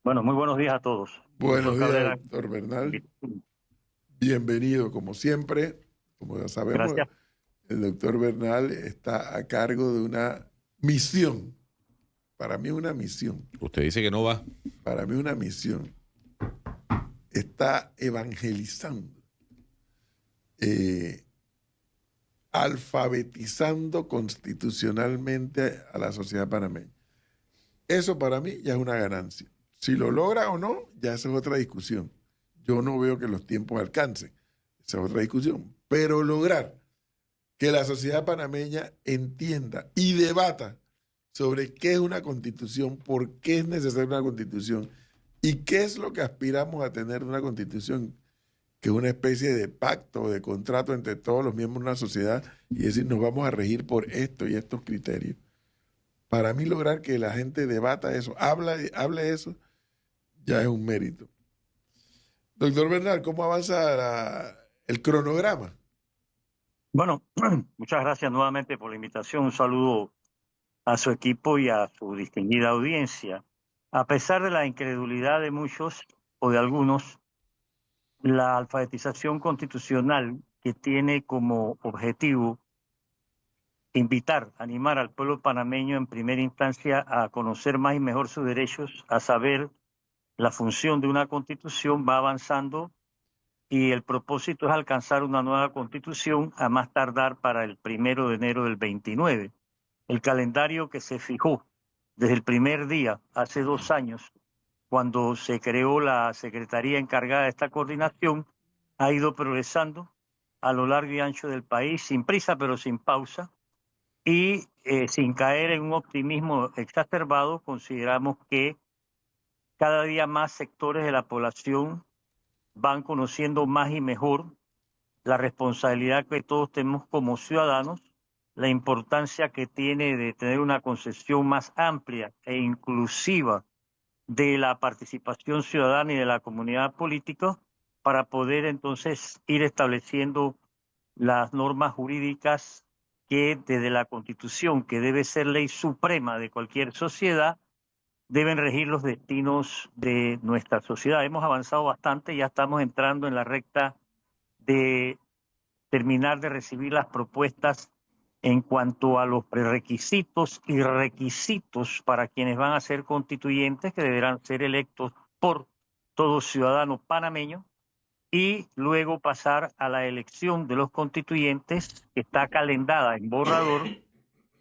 Bueno, muy buenos días a todos. Buenos Doctor días, Cabrera, doctor Bernal. Bienvenido, como siempre. Como ya sabemos, gracias. el doctor Bernal está a cargo de una misión. Para mí una misión. Usted dice que no va. Para mí una misión. Está evangelizando, eh, alfabetizando constitucionalmente a la sociedad panameña. Eso para mí ya es una ganancia. Si lo logra o no, ya esa es otra discusión. Yo no veo que los tiempos alcancen. Esa es otra discusión. Pero lograr que la sociedad panameña entienda y debata sobre qué es una constitución, por qué es necesaria una constitución y qué es lo que aspiramos a tener de una constitución, que es una especie de pacto o de contrato entre todos los miembros de una sociedad y decir, nos vamos a regir por esto y estos criterios. Para mí lograr que la gente debata eso, hable eso, ya es un mérito. Doctor Bernal, ¿cómo avanza el cronograma? Bueno, muchas gracias nuevamente por la invitación. Un saludo a su equipo y a su distinguida audiencia. A pesar de la incredulidad de muchos o de algunos, la alfabetización constitucional, que tiene como objetivo invitar, animar al pueblo panameño en primera instancia a conocer más y mejor sus derechos, a saber la función de una constitución, va avanzando y el propósito es alcanzar una nueva constitución a más tardar para el 1 de enero del 29. El calendario que se fijó desde el primer día, hace 2 años, cuando se creó la secretaría encargada de esta coordinación, ha ido progresando a lo largo y ancho del país, sin prisa pero sin pausa, y sin caer en un optimismo exacerbado. Consideramos que cada día más sectores de la población van conociendo más y mejor la responsabilidad que todos tenemos como ciudadanos, la importancia que tiene de tener una concepción más amplia e inclusiva de la participación ciudadana y de la comunidad política para poder entonces ir estableciendo las normas jurídicas que desde la Constitución, que debe ser ley suprema de cualquier sociedad, deben regir los destinos de nuestra sociedad. Hemos avanzado bastante, ya estamos entrando en la recta de terminar de recibir las propuestas en cuanto a los prerequisitos y requisitos para quienes van a ser constituyentes, que deberán ser electos por todo ciudadano panameño, y luego pasar a la elección de los constituyentes, que está calendada en borrador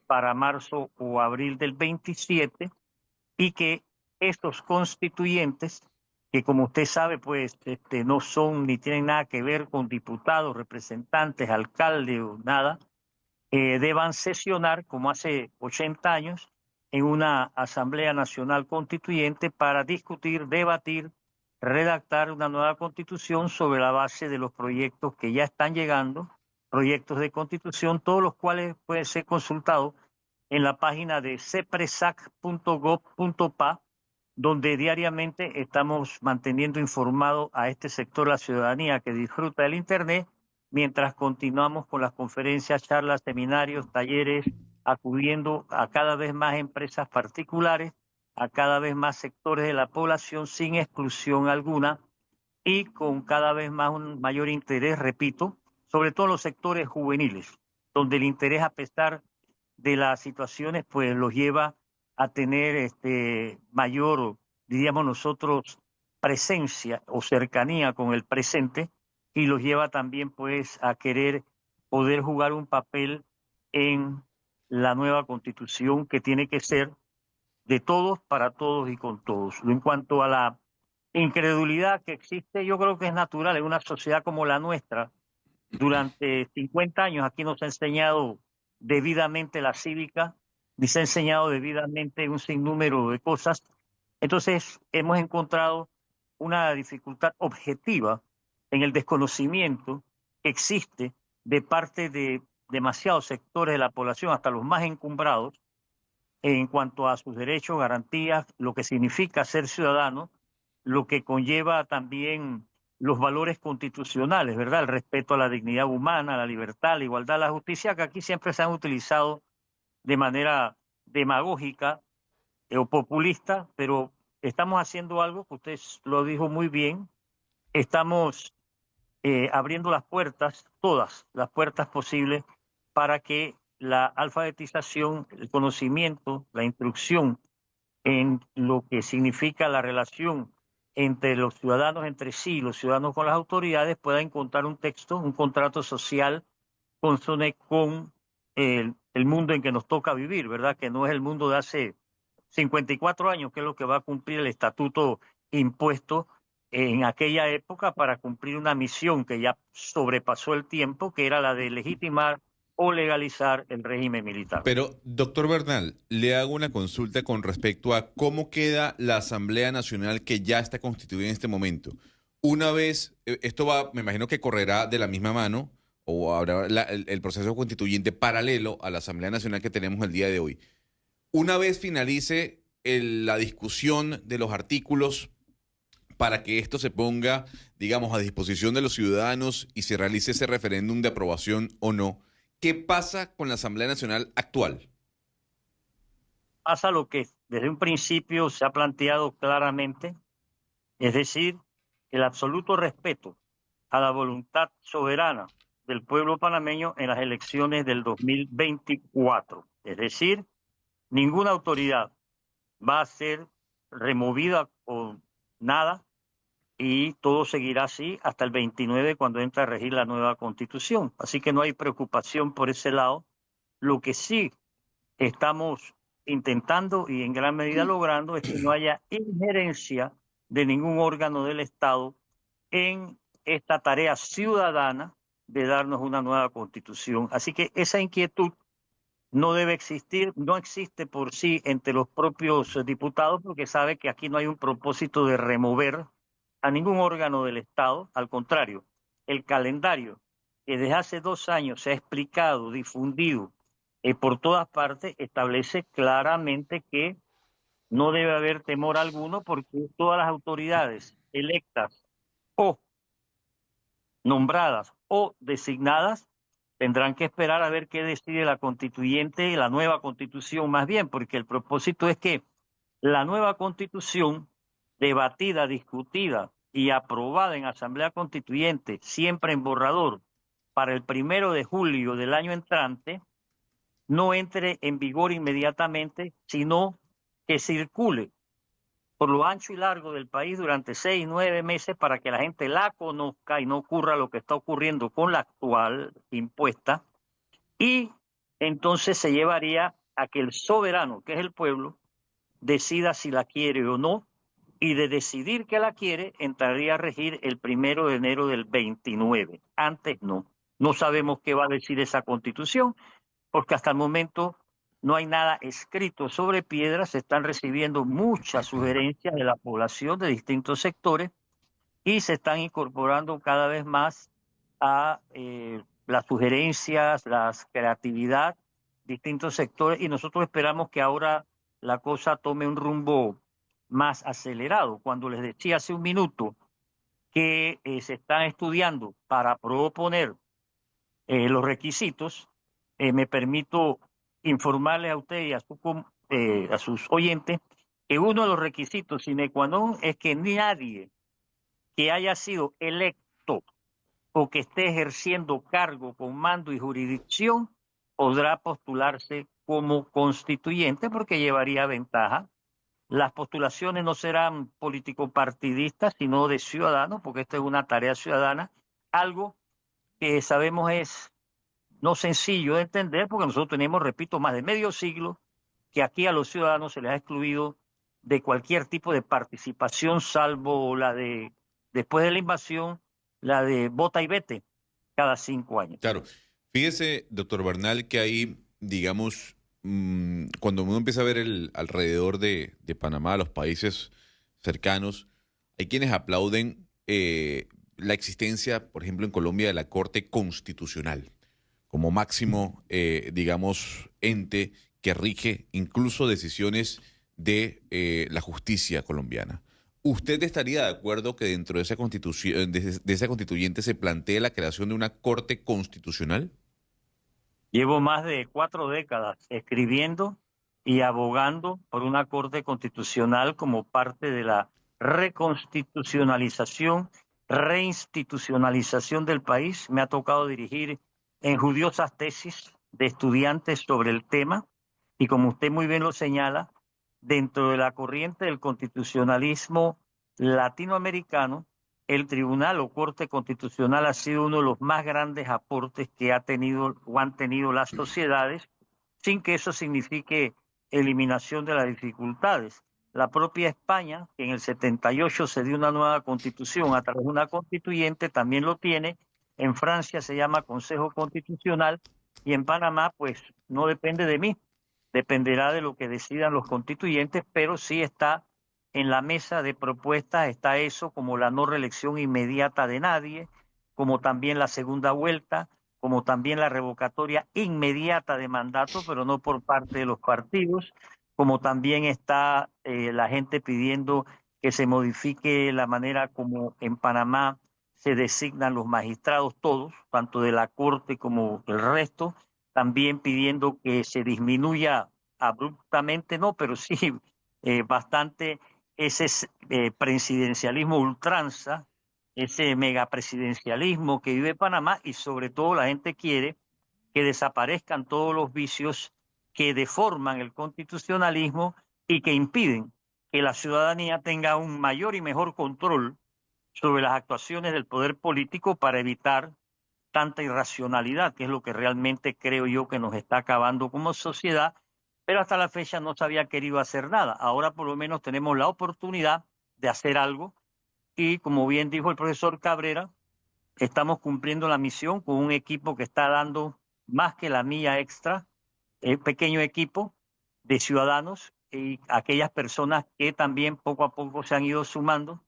para marzo o abril del 27, y que estos constituyentes, que como usted sabe, pues no son ni tienen nada que ver con diputados, representantes, alcaldes o nada, deban sesionar, como hace 80 años, en una Asamblea Nacional Constituyente para discutir, debatir, redactar una nueva constitución sobre la base de los proyectos que ya están llegando, proyectos de constitución, todos los cuales pueden ser consultados en la página de cepresac.gov.pa, donde diariamente estamos manteniendo informado a este sector de la ciudadanía que disfruta del Internet, mientras continuamos con las conferencias, charlas, seminarios, talleres, acudiendo a cada vez más empresas particulares, a cada vez más sectores de la población sin exclusión alguna y con cada vez más un mayor interés, repito, sobre todo en los sectores juveniles, donde el interés, a pesar de las situaciones, pues los lleva a tener mayor, diríamos nosotros, presencia o cercanía con el presente, y los lleva también pues a querer poder jugar un papel en la nueva constitución, que tiene que ser de todos, para todos y con todos. En cuanto a la incredulidad que existe, yo creo que es natural en una sociedad como la nuestra. Durante 50 años aquí nos ha enseñado debidamente la cívica, ni se ha enseñado debidamente un sinnúmero de cosas. Entonces hemos encontrado una dificultad objetiva en el desconocimiento que existe de parte de demasiados sectores de la población, hasta los más encumbrados, en cuanto a sus derechos, garantías, lo que significa ser ciudadano, lo que conlleva también los valores constitucionales, ¿verdad? El respeto a la dignidad humana, la libertad, la igualdad, la justicia, que aquí siempre se han utilizado de manera demagógica o populista, pero estamos haciendo algo que usted lo dijo muy bien. Estamos abriendo las puertas, todas las puertas posibles, para que la alfabetización, el conocimiento, la instrucción en lo que significa la relación entre los ciudadanos entre sí, los ciudadanos con las autoridades, pueda encontrar un texto, un contrato social consone con el mundo en que nos toca vivir, ¿verdad? Que no es el mundo de hace 54 años, que es lo que va a cumplir el estatuto impuesto en aquella época para cumplir una misión que ya sobrepasó el tiempo, que era la de legitimar o legalizar el régimen militar. Pero, doctor Bernal, le hago una consulta con respecto a cómo queda la Asamblea Nacional que ya está constituida en este momento. Una vez, esto va, me imagino que correrá de la misma mano, o habrá el proceso constituyente paralelo a la Asamblea Nacional que tenemos el día de hoy. Una vez finalice la discusión de los artículos para que esto se ponga, digamos, a disposición de los ciudadanos y se realice ese referéndum de aprobación o no, ¿qué pasa con la Asamblea Nacional actual? Pasa lo que desde un principio se ha planteado claramente, es decir, el absoluto respeto a la voluntad soberana del pueblo panameño en las elecciones del 2024. Es decir, ninguna autoridad va a ser removida o nada, y todo seguirá así hasta el 29 cuando entre a regir la nueva constitución. Así que no hay preocupación por ese lado. Lo que sí estamos intentando y en gran medida logrando es que no haya injerencia de ningún órgano del Estado en esta tarea ciudadana de darnos una nueva constitución. Así que esa inquietud no debe existir, no existe por sí entre los propios diputados, porque sabe que aquí no hay un propósito de remover a ningún órgano del Estado. Al contrario, el calendario que desde hace 2 años se ha explicado, difundido por todas partes, establece claramente que no debe haber temor alguno porque todas las autoridades electas o nombradas o designadas tendrán que esperar a ver qué decide la constituyente, la nueva constitución más bien, porque el propósito es que la nueva constitución, debatida, discutida y aprobada en Asamblea Constituyente, siempre en borrador, para el 1 de julio del año entrante, no entre en vigor inmediatamente, sino que circule por lo ancho y largo del país durante 6, 9 meses para que la gente la conozca y no ocurra lo que está ocurriendo con la actual impuesta. Y entonces se llevaría a que el soberano, que es el pueblo, decida si la quiere o no, y de decidir que la quiere, entraría a regir el 1 de enero del 29. Antes no. No sabemos qué va a decir esa constitución, porque hasta el momento no hay nada escrito sobre piedra. Se están recibiendo muchas sugerencias de la población de distintos sectores y se están incorporando cada vez más a las sugerencias, la creatividad, distintos sectores, y nosotros esperamos que ahora la cosa tome un rumbo más acelerado. Cuando les decía hace un minuto que se están estudiando para proponer los requisitos, me permito informarles a usted y a sus oyentes que uno de los requisitos sine qua non es que nadie que haya sido electo o que esté ejerciendo cargo con mando y jurisdicción podrá postularse como constituyente porque llevaría ventaja. Las postulaciones no serán político-partidistas, sino de ciudadanos, porque esta es una tarea ciudadana, algo que sabemos es no sencillo de entender, porque nosotros tenemos, repito, más de medio siglo que aquí a los ciudadanos se les ha excluido de cualquier tipo de participación, salvo la de, después de la invasión, la de vota y vete cada 5 años. Claro. Fíjese, doctor Bernal, que ahí, digamos, cuando uno empieza a ver alrededor de Panamá, los países cercanos, hay quienes aplauden la existencia, por ejemplo, en Colombia, de la Corte Constitucional como máximo, digamos, ente que rige incluso decisiones de la justicia colombiana. ¿Usted estaría de acuerdo que dentro de esa constitución, de esa constituyente se plantee la creación de una Corte Constitucional? Llevo más de 4 décadas escribiendo y abogando por una Corte Constitucional como parte de la reconstitucionalización, reinstitucionalización del país. Me ha tocado dirigir enjudiosas tesis de estudiantes sobre el tema y, como usted muy bien lo señala, dentro de la corriente del constitucionalismo latinoamericano, el Tribunal o Corte Constitucional ha sido uno de los más grandes aportes que ha tenido o han tenido las sociedades, sin que eso signifique eliminación de las dificultades. La propia España, que en el 78 se dio una nueva constitución a través de una constituyente, también lo tiene. En Francia se llama Consejo Constitucional y en Panamá, pues no depende de mí, dependerá de lo que decidan los constituyentes, pero sí está en la mesa de propuestas, está eso como la no reelección inmediata de nadie, como también la segunda vuelta, como también la revocatoria inmediata de mandato, pero no por parte de los partidos, como también está la gente pidiendo que se modifique la manera como en Panamá se designan los magistrados todos, tanto de la Corte como el resto, también pidiendo que se disminuya abruptamente, no, pero sí bastante ese presidencialismo ultranza, ese megapresidencialismo que vive Panamá, y sobre todo la gente quiere que desaparezcan todos los vicios que deforman el constitucionalismo y que impiden que la ciudadanía tenga un mayor y mejor control sobre las actuaciones del poder político para evitar tanta irracionalidad, que es lo que realmente creo yo que nos está acabando como sociedad, pero hasta la fecha no se había querido hacer nada. Ahora por lo menos tenemos la oportunidad de hacer algo y, como bien dijo el profesor Cabrera, estamos cumpliendo la misión con un equipo que está dando más que la milla extra, pequeño equipo de ciudadanos y aquellas personas que también poco a poco se han ido sumando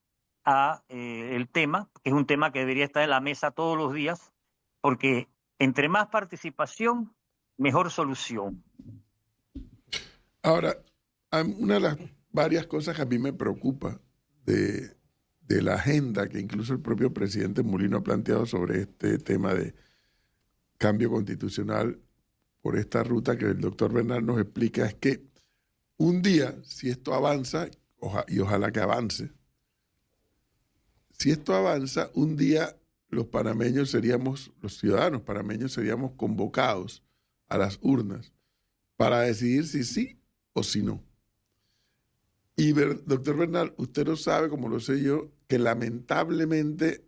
a el tema, que es un tema que debería estar en la mesa todos los días, porque entre más participación, mejor solución. Ahora, una de las varias cosas que a mí me preocupa de la agenda que incluso el propio presidente Mulino ha planteado sobre este tema de cambio constitucional por esta ruta que el doctor Bernal nos explica, es que un día, si esto avanza, y ojalá que avance, si esto avanza, un día los panameños seríamos, los ciudadanos panameños seríamos convocados a las urnas para decidir si sí o si no. Y doctor Bernal, usted lo sabe, como lo sé yo, que lamentablemente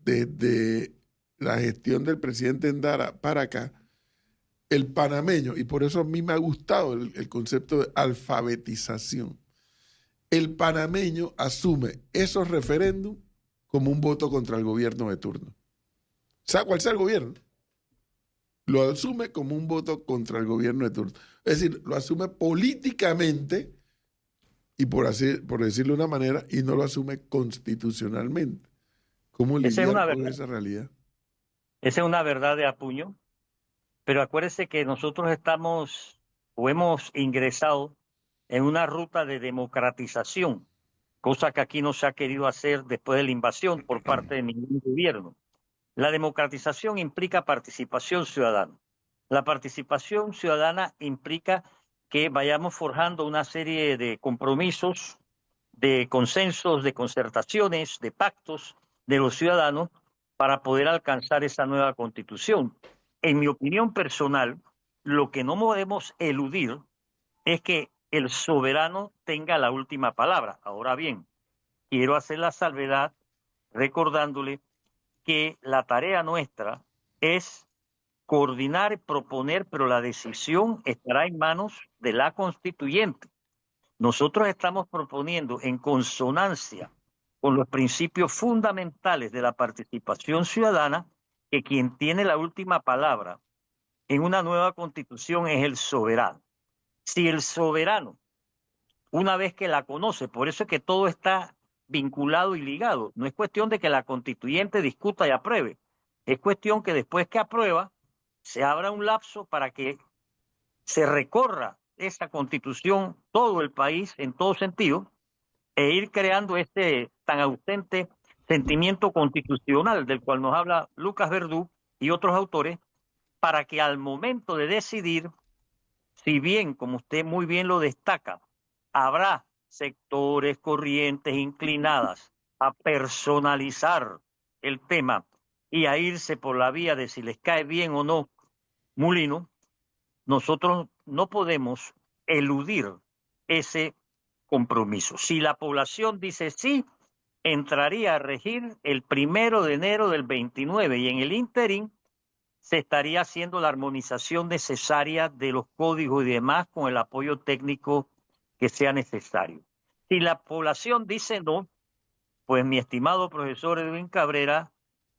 desde la gestión del presidente Endara para acá, el panameño, y por eso a mí me ha gustado el concepto de alfabetización, el panameño asume esos referéndums como un voto contra el gobierno de turno. Sea cual sea el gobierno, lo asume como un voto contra el gobierno de turno. Es decir, lo asume políticamente y por decirlo de una manera, y no lo asume constitucionalmente. ¿Cómo lidiar con esa realidad? Esa es una verdad de apuño, pero acuérdese que nosotros estamos o hemos ingresado en una ruta de democratización, cosa que aquí no se ha querido hacer después de la invasión por parte de ningún gobierno. La democratización implica participación ciudadana. La participación ciudadana implica que vayamos forjando una serie de compromisos, de consensos, de concertaciones, de pactos de los ciudadanos para poder alcanzar esa nueva constitución. En mi opinión personal, lo que no podemos eludir es que el soberano tenga la última palabra. Ahora bien, quiero hacer la salvedad recordándole que la tarea nuestra es coordinar y proponer, pero la decisión estará en manos de la constituyente. Nosotros estamos proponiendo en consonancia con los principios fundamentales de la participación ciudadana que quien tiene la última palabra en una nueva constitución es el soberano. Si el soberano, una vez que la conoce, por eso es que todo está vinculado y ligado, no es cuestión de que la constituyente discuta y apruebe, es cuestión que después que aprueba se abra un lapso para que se recorra esta constitución, todo el país, en todo sentido, e ir creando este tan ausente sentimiento constitucional del cual nos habla Lucas Verdú y otros autores, para que al momento de decidir si bien, como usted muy bien lo destaca, habrá sectores, corrientes inclinadas a personalizar el tema y a irse por la vía de si les cae bien o no Mulino, nosotros no podemos eludir ese compromiso. Si la población dice sí, entraría a regir el 1 de enero del 29 y en el ínterin se estaría haciendo la armonización necesaria de los códigos y demás con el apoyo técnico que sea necesario. Si la población dice no, pues mi estimado profesor Edwin Cabrera,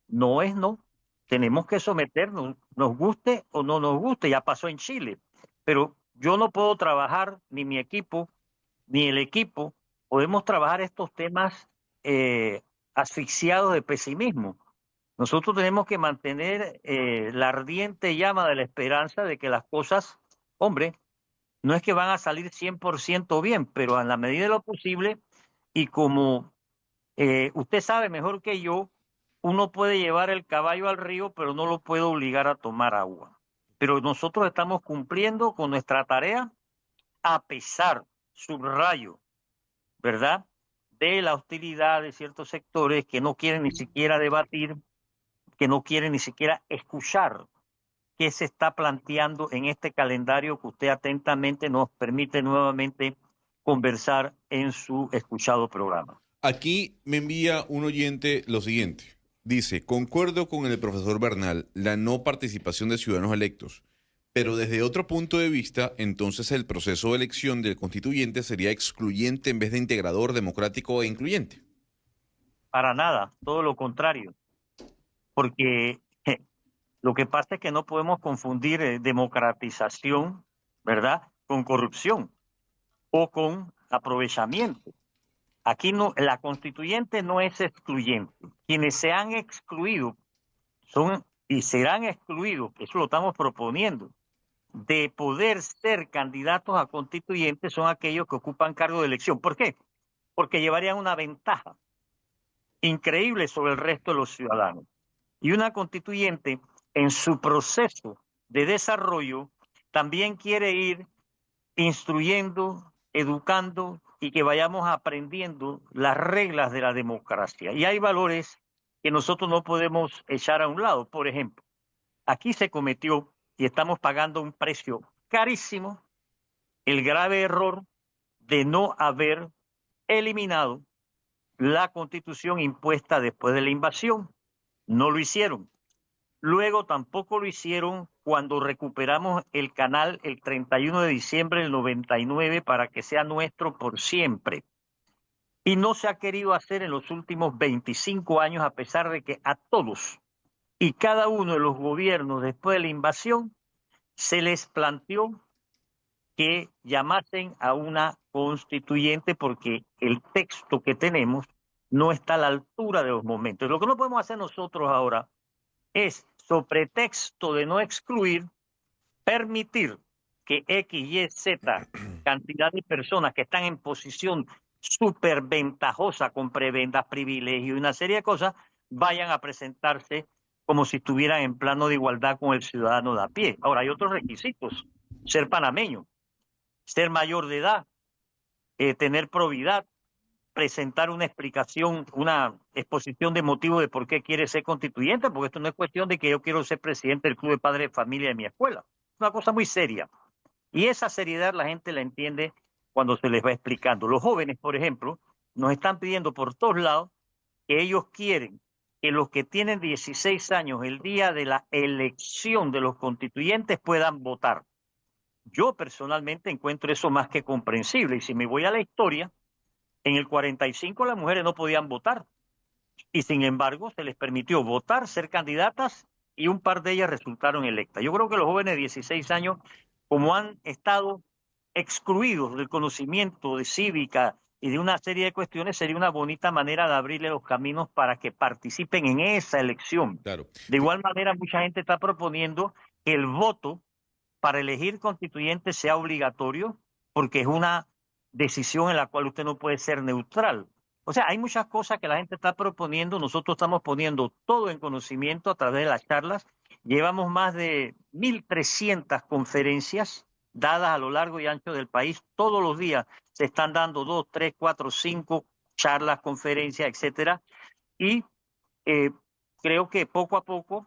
no es no. Tenemos que someternos, nos guste o no nos guste, ya pasó en Chile. Pero yo no puedo trabajar, ni mi equipo, ni el equipo, podemos trabajar estos temas asfixiados de pesimismo. Nosotros tenemos que mantener la ardiente llama de la esperanza de que las cosas, hombre, no es que van a salir 100% bien, pero en la medida de lo posible y como usted sabe mejor que yo, uno puede llevar el caballo al río, pero no lo puede obligar a tomar agua. Pero nosotros estamos cumpliendo con nuestra tarea a pesar, subrayo, ¿verdad?, de la hostilidad de ciertos sectores que no quieren ni siquiera debatir, que no quieren ni siquiera escuchar qué se está planteando en este calendario que usted atentamente nos permite nuevamente conversar en su escuchado programa. Aquí me envía un oyente lo siguiente. Dice, concuerdo con el profesor Bernal, la no participación de ciudadanos electos, pero desde otro punto de vista, entonces el proceso de elección del constituyente sería excluyente en vez de integrador, democrático e incluyente. Para nada, todo lo contrario, porque lo que pasa es que no podemos confundir democratización, ¿verdad?, con corrupción o con aprovechamiento. Aquí no, la constituyente no es excluyente. Quienes se han excluido son y serán excluidos, eso lo estamos proponiendo, de poder ser candidatos a constituyentes son aquellos que ocupan cargo de elección. ¿Por qué? Porque llevarían una ventaja increíble sobre el resto de los ciudadanos. Y una constituyente en su proceso de desarrollo también quiere ir instruyendo, educando y que vayamos aprendiendo las reglas de la democracia. Y hay valores que nosotros no podemos echar a un lado. Por ejemplo, aquí se cometió y estamos pagando un precio carísimo el grave error de no haber eliminado la Constitución impuesta después de la invasión. No lo hicieron. Luego tampoco lo hicieron cuando recuperamos el canal el 31 de diciembre del 99 para que sea nuestro por siempre. Y no se ha querido hacer en los últimos 25 años, a pesar de que a todos y cada uno de los gobiernos después de la invasión se les planteó que llamasen a una constituyente porque el texto que tenemos no está a la altura de los momentos. Lo que no podemos hacer nosotros ahora es, sobre texto de no excluir, permitir que X, Y, Z cantidad de personas que están en posición súper ventajosa con prebendas, privilegios y una serie de cosas, vayan a presentarse como si estuvieran en plano de igualdad con el ciudadano de a pie. Ahora, hay otros requisitos: ser panameño, ser mayor de edad, tener probidad, presentar una explicación, una exposición de motivo de por qué quiere ser constituyente, porque esto no es cuestión de que yo quiero ser presidente del club de padres de familia de mi escuela. Es una cosa muy seria. Y esa seriedad la gente la entiende cuando se les va explicando. Los jóvenes, por ejemplo, nos están pidiendo por todos lados que ellos quieren que los que tienen 16 años el día de la elección de los constituyentes puedan votar. Yo personalmente encuentro eso más que comprensible. Y si me voy a la historia, en el 45 las mujeres no podían votar. Y sin embargo se les permitió votar, ser candidatas, y un par de ellas resultaron electas. Yo creo que los jóvenes de 16 años, como han estado excluidos del conocimiento de cívica y de una serie de cuestiones, sería una bonita manera de abrirle los caminos para que participen en esa elección. Claro. De igual manera, mucha gente está proponiendo que el voto para elegir constituyente sea obligatorio, porque es una decisión en la cual usted no puede ser neutral. O sea, hay muchas cosas que la gente está proponiendo, nosotros estamos poniendo todo en conocimiento a través de las charlas. Llevamos más de 1.300 conferencias dadas a lo largo y ancho del país. Todos los días se están dando 2, 3, 4, 5 charlas, conferencias, etcétera. Y creo que poco a poco,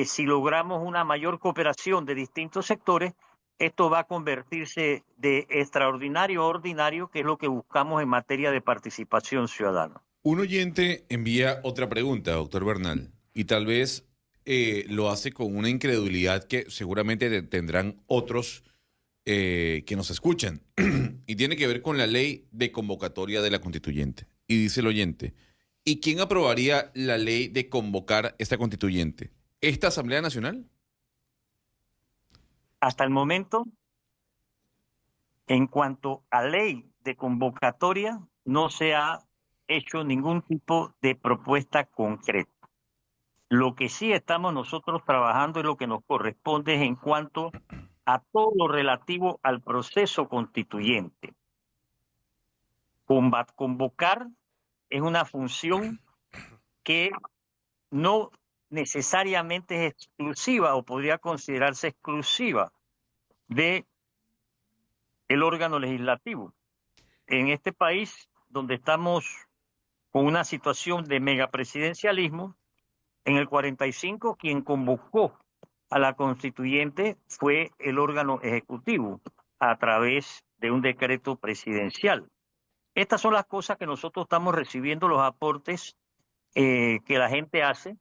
si logramos una mayor cooperación de distintos sectores, esto va a convertirse de extraordinario a ordinario, que es lo que buscamos en materia de participación ciudadana. Un oyente envía otra pregunta, doctor Bernal, y tal vez lo hace con una incredulidad que seguramente tendrán otros que nos escuchan, y tiene que ver con la ley de convocatoria de la constituyente. Y dice el oyente, ¿y quién aprobaría la ley de convocar esta constituyente? ¿Esta Asamblea Nacional? Hasta el momento, en cuanto a ley de convocatoria, no se ha hecho ningún tipo de propuesta concreta. Lo que sí estamos nosotros trabajando y lo que nos corresponde es en cuanto a todo lo relativo al proceso constituyente. Convocar es una función que no necesariamente es exclusiva o podría considerarse exclusiva de el órgano legislativo. En este país, donde estamos con una situación de megapresidencialismo, en el 45 quien convocó a la constituyente fue el órgano ejecutivo a través de un decreto presidencial. Estas son las cosas que nosotros estamos recibiendo, los aportes que la gente hace,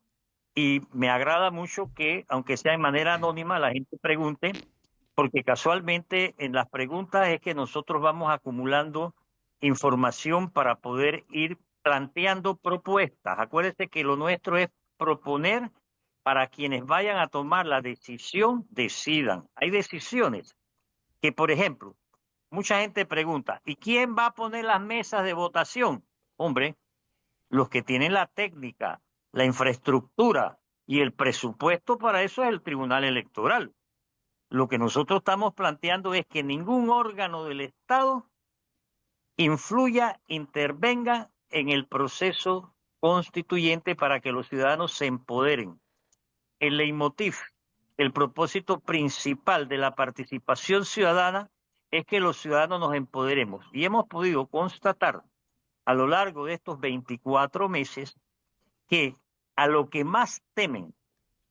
y me agrada mucho que, aunque sea de manera anónima, la gente pregunte, porque casualmente en las preguntas es que nosotros vamos acumulando información para poder ir planteando propuestas. Acuérdense que lo nuestro es proponer para quienes vayan a tomar la decisión, decidan. Hay decisiones que, por ejemplo, mucha gente pregunta, ¿y quién va a poner las mesas de votación? Hombre, los que tienen la técnica, la infraestructura y el presupuesto para eso es el Tribunal Electoral. Lo que nosotros estamos planteando es que ningún órgano del Estado influya, intervenga en el proceso constituyente para que los ciudadanos se empoderen. El leitmotiv, el propósito principal de la participación ciudadana es que los ciudadanos nos empoderemos. Y hemos podido constatar a lo largo de estos 24 meses que a lo que más temen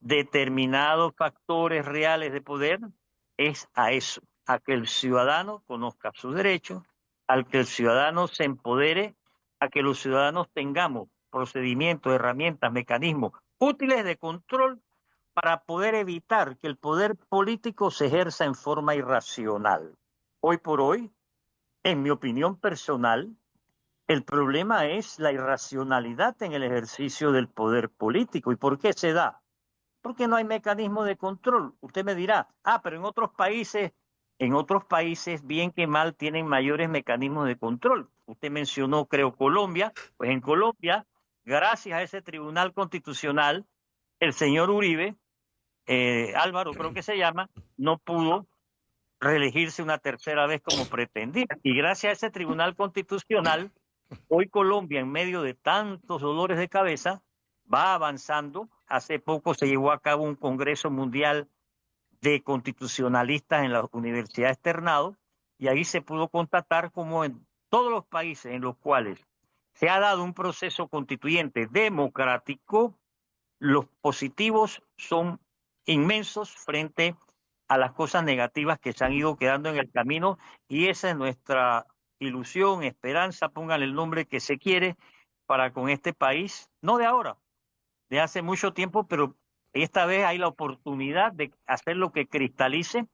determinados factores reales de poder es a eso, a que el ciudadano conozca sus derechos, al que el ciudadano se empodere, a que los ciudadanos tengamos procedimientos, herramientas, mecanismos útiles de control para poder evitar que el poder político se ejerza en forma irracional. Hoy por hoy, en mi opinión personal, el problema es la irracionalidad en el ejercicio del poder político. ¿Y por qué se da? Porque no hay mecanismo de control. Usted me dirá, pero en otros países, bien que mal, tienen mayores mecanismos de control. Usted mencionó, creo, Colombia. Pues en Colombia, gracias a ese Tribunal Constitucional, el señor Uribe, Álvaro creo que se llama, no pudo reelegirse una tercera vez como pretendía. Y gracias a ese Tribunal Constitucional, hoy Colombia, en medio de tantos dolores de cabeza, va avanzando. Hace poco se llevó a cabo un Congreso Mundial de Constitucionalistas en la Universidad Externado, y ahí se pudo constatar como en todos los países en los cuales se ha dado un proceso constituyente democrático, los positivos son inmensos frente a las cosas negativas que se han ido quedando en el camino, y esa es nuestra ilusión, esperanza, pónganle el nombre que se quiere, para con este país, no de ahora, de hace mucho tiempo, pero esta vez hay la oportunidad de hacer lo que cristalice,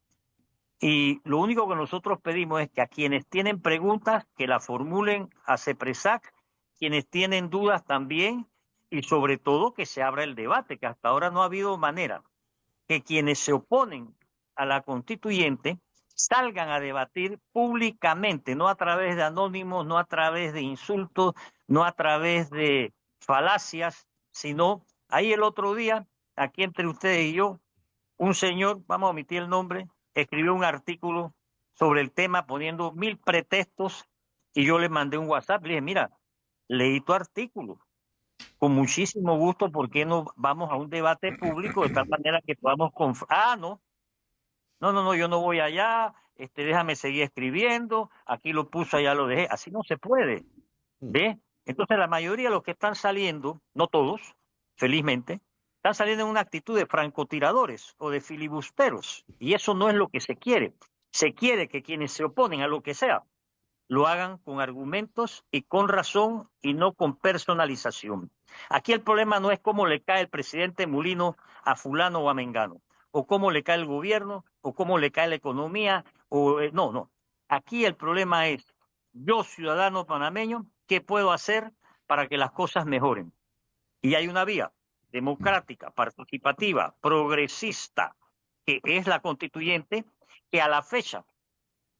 y lo único que nosotros pedimos es que a quienes tienen preguntas, que las formulen a CEPRESAC, quienes tienen dudas también, y sobre todo que se abra el debate, que hasta ahora no ha habido manera que quienes se oponen a la constituyente salgan a debatir públicamente, no a través de anónimos, no a través de insultos, no a través de falacias, sino ahí el otro día, aquí entre ustedes y yo, un señor, vamos a omitir el nombre, escribió un artículo sobre el tema poniendo 1000 pretextos, y yo le mandé un WhatsApp, le dije, mira, leí tu artículo, con muchísimo gusto, ¿por qué no vamos a un debate público de tal manera que podamos... no, yo no voy allá, déjame seguir escribiendo, aquí lo puse, allá lo dejé. Así no se puede, ¿ve? Entonces la mayoría de los que están saliendo, no todos, felizmente, están saliendo en una actitud de francotiradores o de filibusteros. Y eso no es lo que se quiere. Se quiere que quienes se oponen a lo que sea lo hagan con argumentos y con razón y no con personalización. Aquí el problema no es cómo le cae el presidente Mulino a fulano o a mengano, o cómo le cae el gobierno, o cómo le cae la economía, no. Aquí el problema es, yo ciudadano panameño, ¿qué puedo hacer para que las cosas mejoren? Y hay una vía democrática, participativa, progresista, que es la constituyente, que a la fecha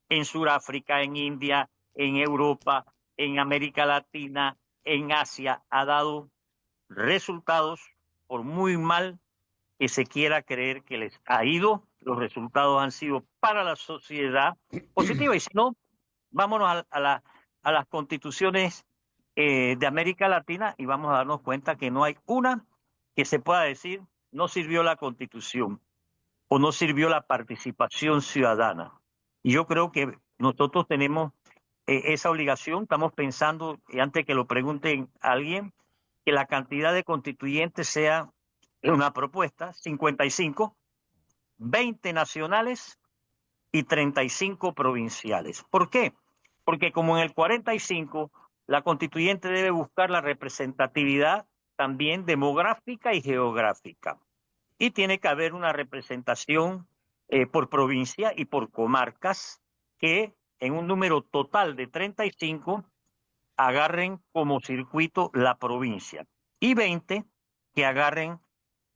en Sudáfrica, en India, en Europa, en América Latina, en Asia, ha dado resultados, por muy mal que se quiera creer que les ha ido, los resultados han sido para la sociedad positivos. Y si no, vámonos a las constituciones de América Latina y vamos a darnos cuenta que no hay una que se pueda decir no sirvió la constitución o no sirvió la participación ciudadana. Y yo creo que nosotros tenemos esa obligación, estamos pensando, y antes que lo pregunten a alguien, que la cantidad de constituyentes sea una propuesta, 55, 20 nacionales y 35 provinciales. ¿Por qué? Porque como en el 45, la constituyente debe buscar la representatividad también demográfica y geográfica. Y tiene que haber una representación por provincia y por comarcas que en un número total de 35 agarren como circuito la provincia y 20 que agarren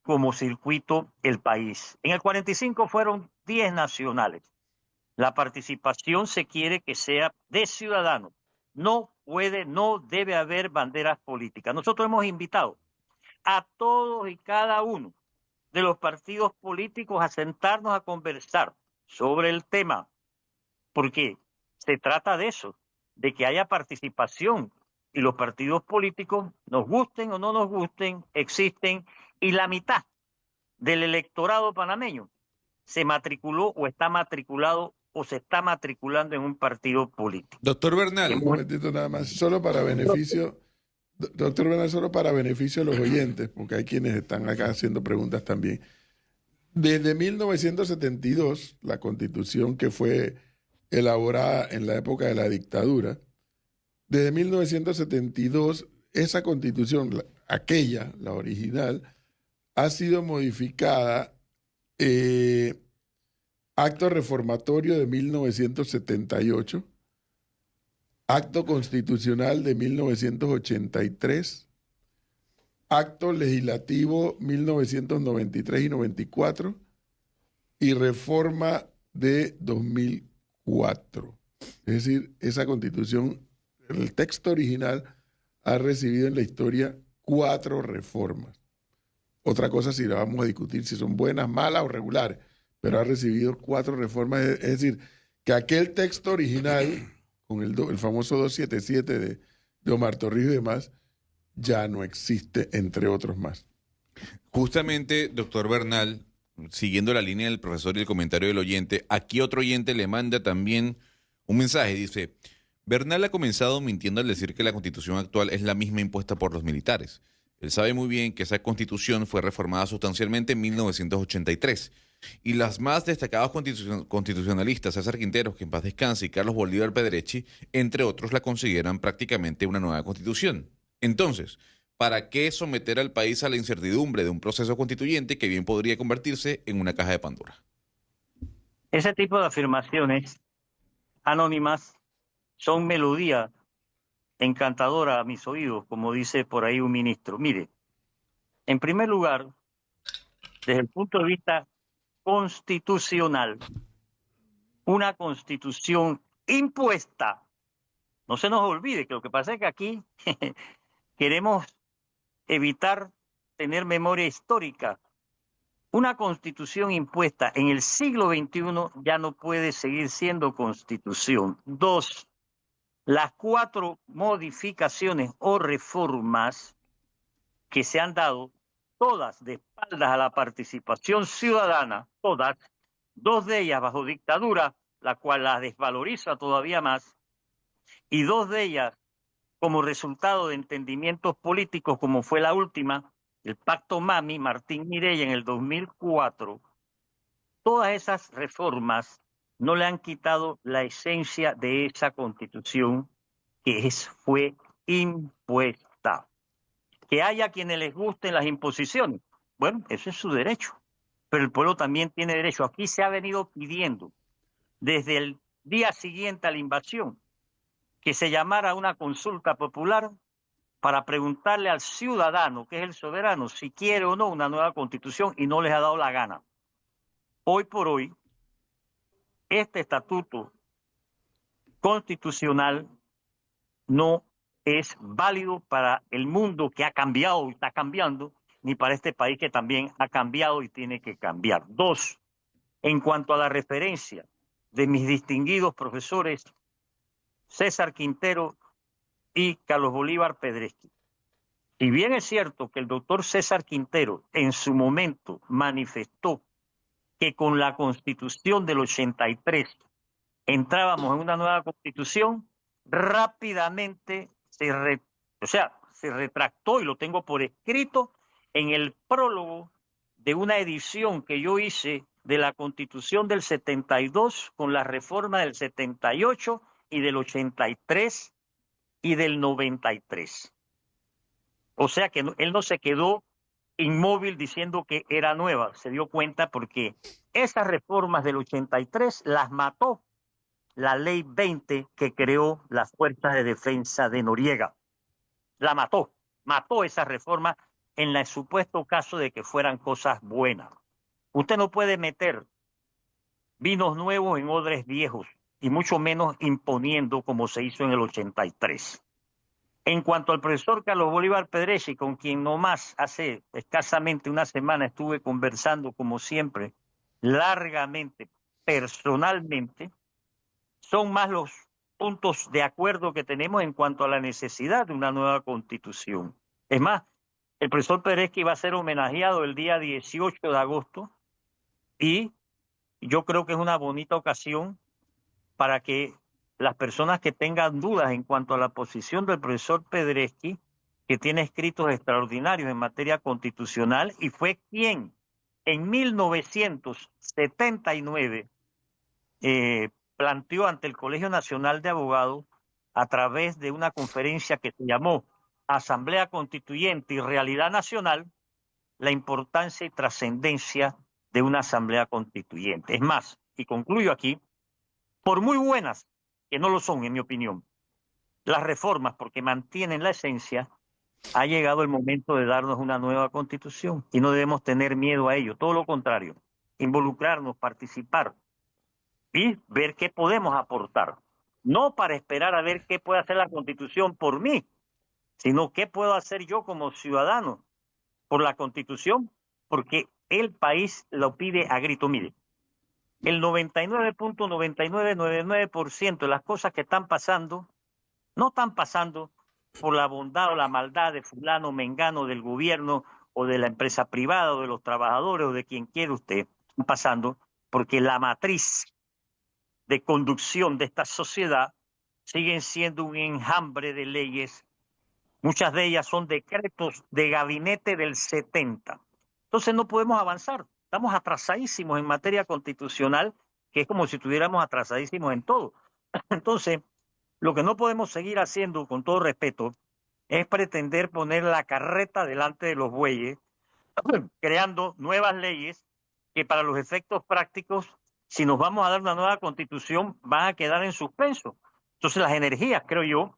como circuito el país. En el 45 fueron 10 nacionales. La participación se quiere que sea de ciudadanos. No debe haber banderas políticas. Nosotros hemos invitado a todos y cada uno de los partidos políticos a sentarnos a conversar sobre el tema, porque se trata de eso, de que haya participación y los partidos políticos, nos gusten o no nos gusten, existen y la mitad del electorado panameño se matriculó o está matriculado o se está matriculando en un partido político. Doctor Bernal. Un momentito nada más, solo para beneficio, doctor Bernal, solo para beneficio de los oyentes, porque hay quienes están acá haciendo preguntas también. Desde 1972, la constitución que fue elaborada en la época de la dictadura, desde 1972, esa constitución, aquella, la original, ha sido modificada, acto reformatorio de 1978, acto constitucional de 1983, acto legislativo 1993 y 94 y reforma de 2004. Es decir, esa constitución, el texto original, ha recibido en la historia 4 reformas. Otra cosa si la vamos a discutir, si son buenas, malas o regulares, pero ha recibido 4 reformas. Es decir, que aquel texto original, con el famoso 277 de Omar Torrijos y demás, ya no existe, entre otros más. Justamente, doctor Bernal, siguiendo la línea del profesor y el comentario del oyente, aquí otro oyente le manda también un mensaje. Dice, Bernal ha comenzado mintiendo al decir que la constitución actual es la misma impuesta por los militares. Él sabe muy bien que esa constitución fue reformada sustancialmente en 1983. Y las más destacados constitucionalistas, César Quinteros, que en paz descanse, y Carlos Bolívar Pedrechi, entre otros, la consideran prácticamente una nueva constitución. Entonces, ¿para qué someter al país a la incertidumbre de un proceso constituyente que bien podría convertirse en una caja de Pandora? Ese tipo de afirmaciones anónimas son melodía encantadora a mis oídos, como dice por ahí un ministro. Mire, en primer lugar, desde el punto de vista constitucional, una constitución impuesta, no se nos olvide que lo que pasa es que aquí queremos evitar tener memoria histórica. Una constitución impuesta en el siglo XXI ya no puede seguir siendo constitución. 2, las 4 modificaciones o reformas que se han dado, todas de espaldas a la participación ciudadana, todas, 2 de ellas bajo dictadura la cual la desvaloriza todavía más, y dos de ellas como resultado de entendimientos políticos, como fue la última, el Pacto Mami, Martín Mireya en el 2004, todas esas reformas no le han quitado la esencia de esa Constitución que fue impuesta. Que haya quienes les gusten las imposiciones, bueno, eso es su derecho, pero el pueblo también tiene derecho. Aquí se ha venido pidiendo desde el día siguiente a la invasión que se llamara una consulta popular para preguntarle al ciudadano, que es el soberano, si quiere o no una nueva constitución, y no les ha dado la gana. Hoy por hoy, este estatuto constitucional no es válido para el mundo que ha cambiado y está cambiando, ni para este país que también ha cambiado y tiene que cambiar. Dos, en cuanto a la referencia de mis distinguidos profesores César Quintero y Carlos Bolívar Pedreschi. Si bien es cierto que el doctor César Quintero en su momento manifestó que con la Constitución del 83 entrábamos en una nueva Constitución, rápidamente se retractó, y lo tengo por escrito en el prólogo de una edición que yo hice de la Constitución del 72 con la reforma del 78 y del 83 y del 93. O sea que él no se quedó inmóvil diciendo que era nueva, se dio cuenta porque esas reformas del 83 las mató la ley 20 que creó las fuerzas de defensa de Noriega. La mató esa reforma en el supuesto caso de que fueran cosas buenas. Usted no puede meter vinos nuevos en odres viejos, y mucho menos imponiendo como se hizo en el 83. En cuanto al profesor Carlos Bolívar Pedreschi, con quien nomás hace escasamente una semana estuve conversando, como siempre, largamente, personalmente, son más los puntos de acuerdo que tenemos en cuanto a la necesidad de una nueva Constitución. Es más, el profesor Pedreschi va a ser homenajeado el día 18 de agosto y yo creo que es una bonita ocasión para que las personas que tengan dudas en cuanto a la posición del profesor Pedreschi, que tiene escritos extraordinarios en materia constitucional y fue quien en 1979 planteó ante el Colegio Nacional de Abogados, a través de una conferencia que se llamó Asamblea Constituyente y Realidad Nacional, la importancia y trascendencia de una Asamblea Constituyente. Es más, y concluyo aquí, por muy buenas, que no lo son en mi opinión, las reformas, porque mantienen la esencia, ha llegado el momento de darnos una nueva Constitución y no debemos tener miedo a ello, todo lo contrario, involucrarnos, participar y ver qué podemos aportar. No para esperar a ver qué puede hacer la Constitución por mí, sino qué puedo hacer yo como ciudadano por la Constitución, porque el país lo pide a grito. Mire, el 99.9999% de las cosas que están pasando, no están pasando por la bondad o la maldad de fulano, mengano, del gobierno o de la empresa privada o de los trabajadores o de quien quiera usted. Están pasando porque la matriz de conducción de esta sociedad siguen siendo un enjambre de leyes. Muchas de ellas son decretos de gabinete del 70. Entonces no podemos avanzar. Estamos atrasadísimos en materia constitucional, que es como si estuviéramos atrasadísimos en todo. Entonces, lo que no podemos seguir haciendo, con todo respeto, es pretender poner la carreta delante de los bueyes, creando nuevas leyes que para los efectos prácticos, si nos vamos a dar una nueva constitución, van a quedar en suspenso. Entonces las energías, creo yo,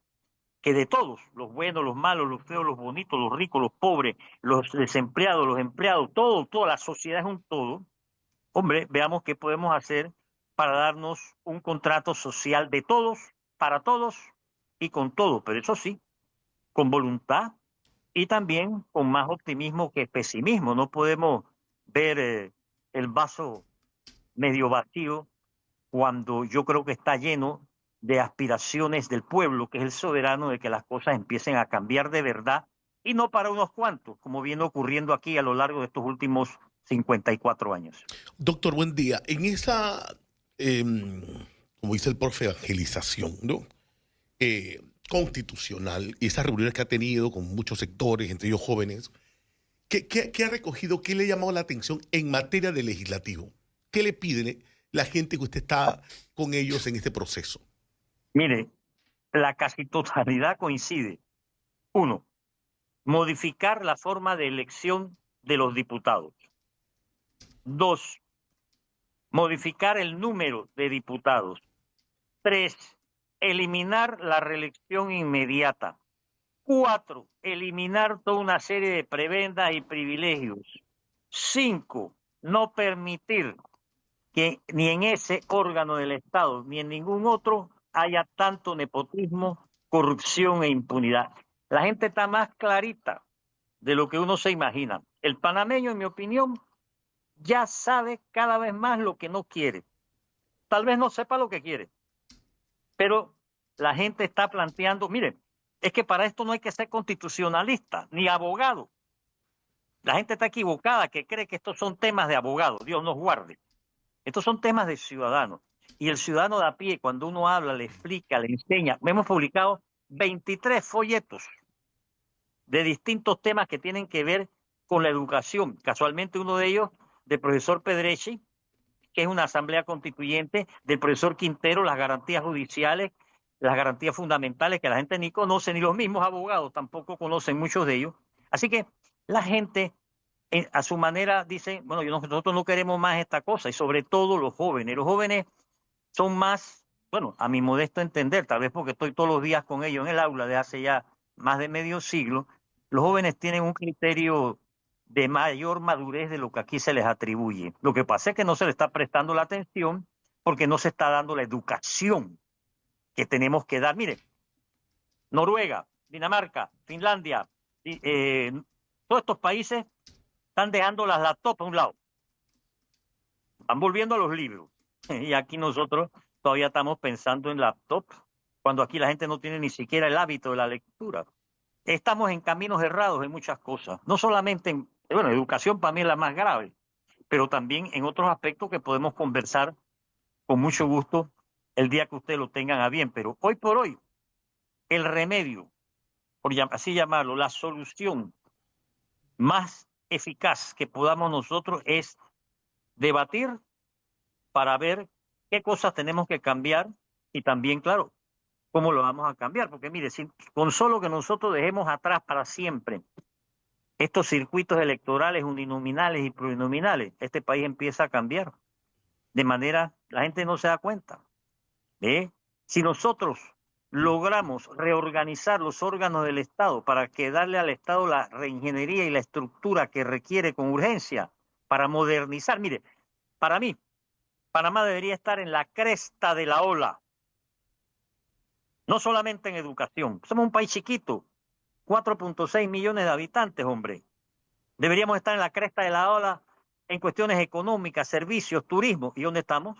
que de todos, los buenos, los malos, los feos, los bonitos, los ricos, los pobres, los desempleados, los empleados, toda la sociedad es un todo. Hombre, veamos qué podemos hacer para darnos un contrato social de todos, para todos y con todo, pero eso sí, con voluntad y también con más optimismo que pesimismo. No podemos ver el vaso medio vacío cuando yo creo que está lleno de aspiraciones del pueblo, que es el soberano, de que las cosas empiecen a cambiar de verdad y no para unos cuantos, como viene ocurriendo aquí a lo largo de estos últimos 54 años. Doctor, buen día. En esa como dice el profe, evangelización, ¿no? Constitucional, y esas reuniones que ha tenido con muchos sectores, entre ellos jóvenes, ¿qué ha recogido, qué le ha llamado la atención en materia de legislativo? ¿Qué le pide la gente que usted está con ellos en este proceso? Mire, la casi totalidad coincide. Uno, modificar la forma de elección de los diputados. Dos, modificar el número de diputados. Tres, eliminar la reelección inmediata. Cuatro, eliminar toda una serie de prebendas y privilegios. Cinco, no permitir que ni en ese órgano del Estado ni en ningún otro haya tanto nepotismo, corrupción e impunidad. La gente está más clarita de lo que uno se imagina. El panameño, en mi opinión, ya sabe cada vez más lo que no quiere. Tal vez no sepa lo que quiere, pero la gente está planteando, mire, es que para esto no hay que ser constitucionalista ni abogado. La gente está equivocada que cree que estos son temas de abogados, Dios nos guarde. Estos son temas de ciudadanos. Y el ciudadano de a pie, cuando uno habla, le explica, le enseña. Hemos publicado 23 folletos de distintos temas que tienen que ver con la educación. Casualmente uno de ellos del profesor Pedrechi, que es una asamblea constituyente, del profesor Quintero, las garantías judiciales, las garantías fundamentales que la gente ni conoce, ni los mismos abogados tampoco conocen muchos de ellos. Así que la gente a su manera dice, bueno, nosotros no queremos más esta cosa, y sobre todo los jóvenes. Los jóvenes son más, bueno, a mi modesto entender, tal vez porque estoy todos los días con ellos en el aula de hace ya más de medio siglo, los jóvenes tienen un criterio de mayor madurez de lo que aquí se les atribuye. Lo que pasa es que no se le está prestando la atención porque no se está dando la educación que tenemos que dar. Mire, Noruega, Dinamarca, Finlandia, todos estos países están dejando las laptops a un lado. Van volviendo a los libros. Y aquí nosotros todavía estamos pensando en laptops, cuando aquí la gente no tiene ni siquiera el hábito de la lectura. Estamos en caminos errados en muchas cosas. No solamente en, bueno, educación para mí es la más grave, pero también en otros aspectos que podemos conversar con mucho gusto el día que ustedes lo tengan a bien. Pero hoy por hoy, el remedio, por así llamarlo, la solución más eficaz que podamos nosotros es debatir para ver qué cosas tenemos que cambiar y también, claro, cómo lo vamos a cambiar. Porque mire, con solo que nosotros dejemos atrás para siempre estos circuitos electorales uninominales y plurinominales, este país empieza a cambiar. De manera, la gente no se da cuenta. Si nosotros logramos reorganizar los órganos del Estado para que darle al Estado la reingeniería y la estructura que requiere con urgencia para modernizar. Mire, para mí, Panamá debería estar en la cresta de la ola, no solamente en educación. Somos un país chiquito, 4.6 millones de habitantes, hombre. Deberíamos estar en la cresta de la ola en cuestiones económicas, servicios, turismo. ¿Y dónde estamos?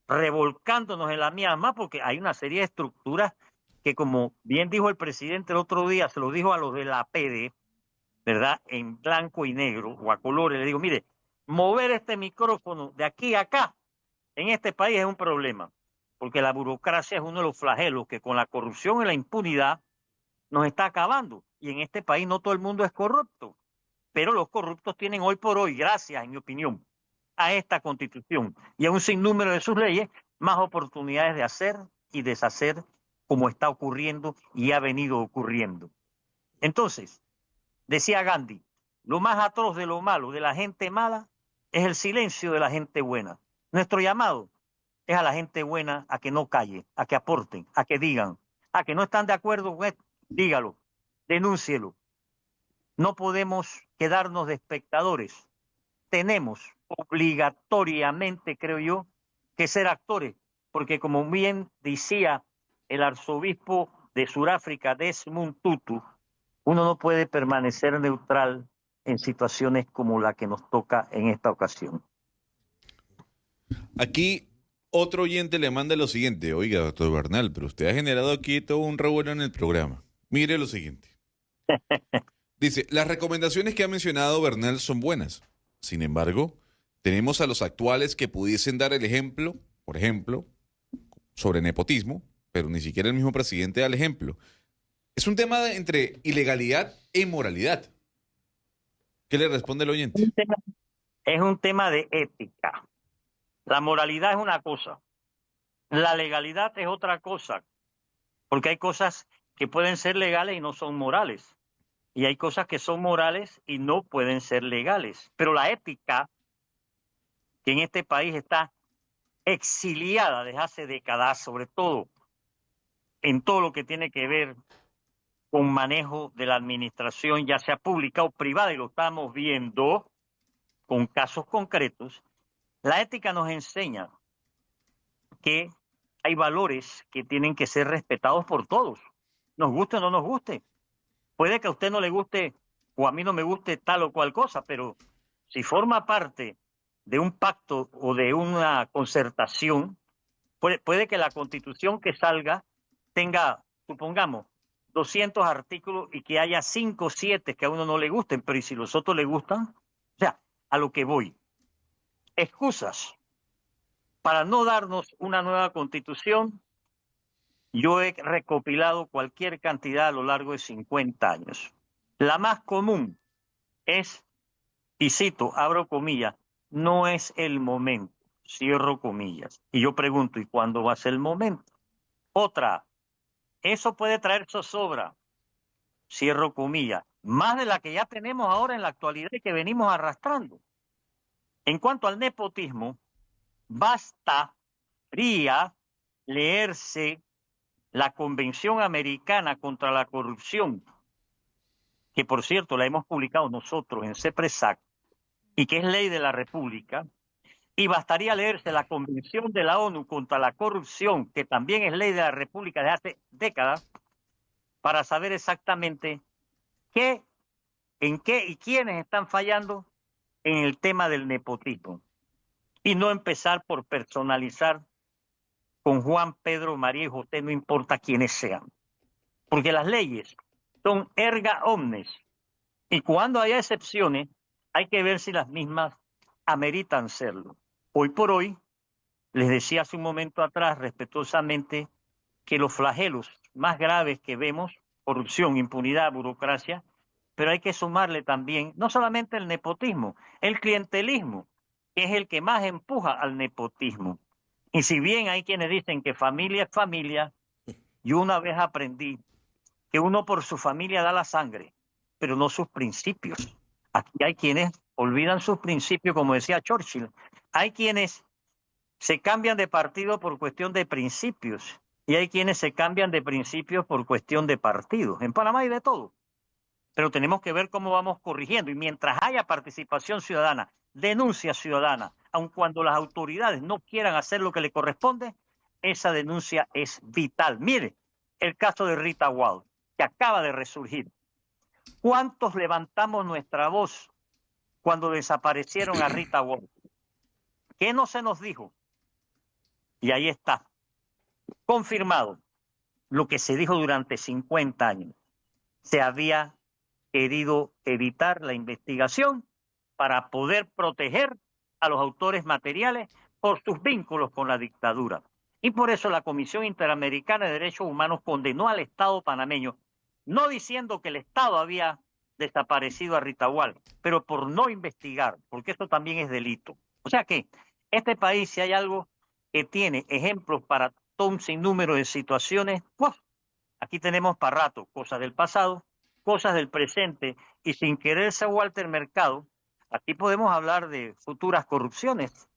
Revolcándonos en la misma, porque hay una serie de estructuras que, como bien dijo el presidente el otro día, se lo dijo a los de la PD, ¿verdad? En blanco y negro o a colores. Le digo, mire, mover este micrófono de aquí a acá en este país es un problema, porque la burocracia es uno de los flagelos que con la corrupción y la impunidad nos está acabando. Y en este país no todo el mundo es corrupto, pero los corruptos tienen hoy por hoy, gracias, en mi opinión, a esta Constitución y a un sinnúmero de sus leyes, más oportunidades de hacer y deshacer, como está ocurriendo y ha venido ocurriendo. Entonces, decía Gandhi, lo más atroz de lo malo de la gente mala es el silencio de la gente buena. Nuestro llamado es a la gente buena a que no calle, a que aporten, a que digan, a que no están de acuerdo con esto, dígalo, denúncielo. No podemos quedarnos de espectadores. Tenemos obligatoriamente, creo yo, que ser actores, porque como bien decía el arzobispo de Sudáfrica, Desmond Tutu, uno no puede permanecer neutral en situaciones como la que nos toca en esta ocasión. Aquí otro oyente le manda lo siguiente: oiga, doctor Bernal, pero usted ha generado aquí todo un revuelo en el programa. Mire lo siguiente. Dice, las recomendaciones que ha mencionado Bernal son buenas. Sin embargo, tenemos a los actuales que pudiesen dar el ejemplo, por ejemplo, sobre nepotismo, pero ni siquiera el mismo presidente da el ejemplo. Es un tema entre ilegalidad e inmoralidad. ¿Qué le responde el oyente? Es un tema de ética. La moralidad es una cosa, la legalidad es otra cosa, porque hay cosas que pueden ser legales y no son morales, y hay cosas que son morales y no pueden ser legales. Pero la ética, que en este país está exiliada desde hace décadas, sobre todo en todo lo que tiene que ver con manejo de la administración, ya sea pública o privada, y lo estamos viendo con casos concretos, la ética nos enseña que hay valores que tienen que ser respetados por todos, nos guste o no nos guste. Puede que a usted no le guste o a mí no me guste tal o cual cosa, pero si forma parte de un pacto o de una concertación, puede que la Constitución que salga tenga, supongamos, 200 artículos y que haya 5 o 7 que a uno no le gusten, pero ¿y si los otros le gustan? O sea, a lo que voy. Excusas para no darnos una nueva Constitución. Yo he recopilado cualquier cantidad a lo largo de 50 años. La más común es, y cito, abro comillas, no es el momento, cierro comillas. Y yo pregunto, ¿y cuándo va a ser el momento? Otra, eso puede traer zozobra, cierro comillas, más de la que ya tenemos ahora en la actualidad y que venimos arrastrando. En cuanto al nepotismo, bastaría leerse la Convención Americana contra la Corrupción, que por cierto la hemos publicado nosotros en CEPRESAC y que es ley de la República, y bastaría leerse la Convención de la ONU contra la Corrupción, que también es ley de la República de hace décadas, para saber exactamente qué, en qué y quiénes están fallando en el tema del nepotismo. Y no empezar por personalizar con Juan, Pedro, María y José, no importa quiénes sean. Porque las leyes son erga omnes. Y cuando haya excepciones, hay que ver si las mismas ameritan serlo. Hoy por hoy, les decía hace un momento atrás, respetuosamente, que los flagelos más graves que vemos, corrupción, impunidad, burocracia, pero hay que sumarle también, no solamente el nepotismo, el clientelismo, que es el que más empuja al nepotismo. Y si bien hay quienes dicen que familia es familia, yo una vez aprendí que uno por su familia da la sangre, pero no sus principios. Aquí hay quienes olvidan sus principios, como decía Churchill. Hay quienes se cambian de partido por cuestión de principios y hay quienes se cambian de principios por cuestión de partidos. En Panamá hay de todo. Pero tenemos que ver cómo vamos corrigiendo. Y mientras haya participación ciudadana, denuncia ciudadana, aun cuando las autoridades no quieran hacer lo que le corresponde, esa denuncia es vital. Mire, el caso de Rita Wald, que acaba de resurgir. ¿Cuántos levantamos nuestra voz cuando desaparecieron a Rita Wald? ¿Qué no se nos dijo? Y ahí está, confirmado lo que se dijo durante 50 años. Se había querido evitar la investigación para poder proteger a los autores materiales por sus vínculos con la dictadura. Y por eso la Comisión Interamericana de Derechos Humanos condenó al Estado panameño, no diciendo que el Estado había desaparecido a Rita Wald, pero por no investigar, porque esto también es delito. O sea que este país, si hay algo que tiene ejemplos para todo un sinnúmero de situaciones, pues aquí tenemos para rato cosas del pasado, cosas del presente, y sin quererse Walter Mercado, aquí podemos hablar de futuras corrupciones,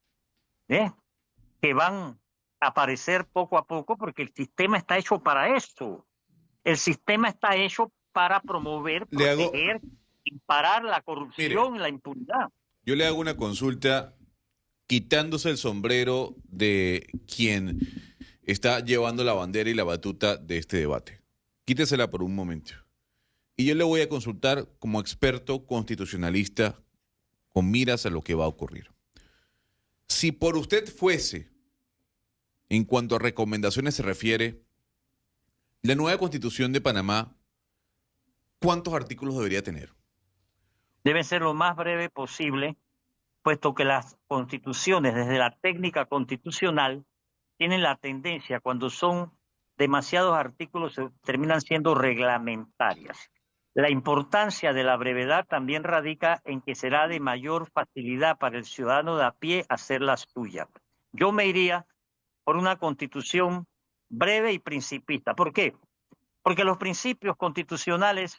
que van a aparecer poco a poco porque el sistema está hecho para eso. El sistema está hecho para promover, proteger y parar la corrupción y la impunidad. Yo le hago una consulta quitándose el sombrero de quien está llevando la bandera y la batuta de este debate. Quítesela por un momento. Y yo le voy a consultar como experto constitucionalista con miras a lo que va a ocurrir. Si por usted fuese, en cuanto a recomendaciones se refiere, la nueva Constitución de Panamá, ¿cuántos artículos debería tener? Debe ser lo más breve posible, puesto que las constituciones, desde la técnica constitucional, tienen la tendencia, cuando son demasiados artículos, terminan siendo reglamentarias. La importancia de la brevedad también radica en que será de mayor facilidad para el ciudadano de a pie hacer la suya. Yo me iría por una constitución breve y principista. ¿Por qué? Porque los principios constitucionales